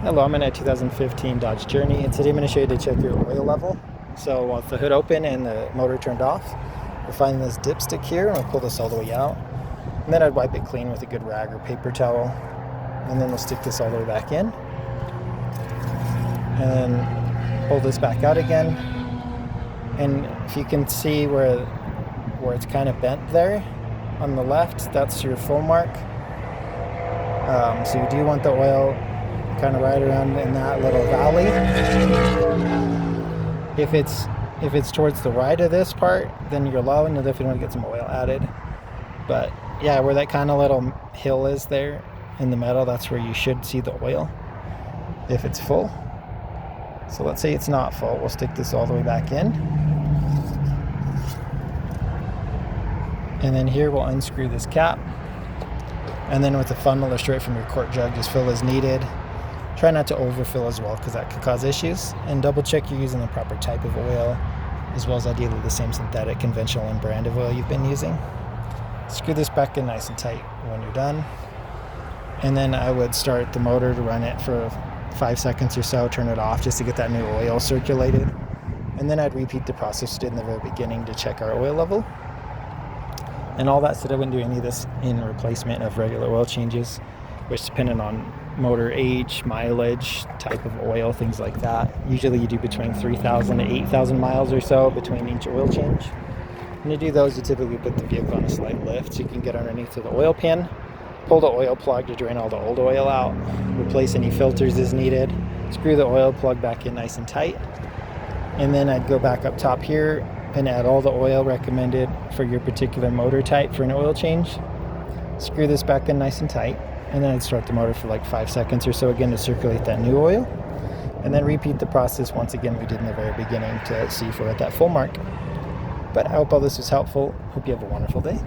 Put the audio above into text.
Hello, I'm in a 2015 Dodge Journey, and today I'm going to show you to check your oil level. So with the hood open and the motor turned off, we'll find this dipstick here, and we'll pull this all the way out. And then I'd wipe it clean with a good rag or paper towel. And then we'll stick this all the way back in. And then pull this back out again. And if you can see where it's kind of bent there on the left, that's your full mark. So you do want the oil kind of right around in that little valley. If it's towards the right of this part, then you're low and you'll definitely want to get some oil added. But yeah, where that kind of little hill is there in the middle, that's where you should see the oil if it's full. So let's say it's not full. We'll stick this all the way back in. And then here we'll unscrew this cap. And then with the funnel or straight from your quart jug, just fill as needed. Try not to overfill as well, because that could cause issues. And double check you're using the proper type of oil, as well as ideally the same synthetic, conventional, and brand of oil you've been using. Screw this back in nice and tight when you're done. And then I would start the motor to run it for 5 seconds or so, turn it off just to get that new oil circulated. And then I'd repeat the process we did in the very beginning to check our oil level. And all that said, I wouldn't do any of this in replacement of regular oil changes, which depending on motor age, mileage, type of oil, things like that. Usually you do between 3,000 to 8,000 miles or so between each oil change. When you do those, you typically put the vehicle on a slight lift so you can get underneath of the oil pan, pull the oil plug to drain all the old oil out, replace any filters as needed, screw the oil plug back in nice and tight, and then I'd go back up top here and add all the oil recommended for your particular motor type for an oil change. Screw this back in nice and tight, and then I'd start the motor for like 5 seconds or so again to circulate that new oil, and then repeat the process once again we did in the very beginning to see if we're at that full mark. But I hope all this was helpful. Hope you have a wonderful day.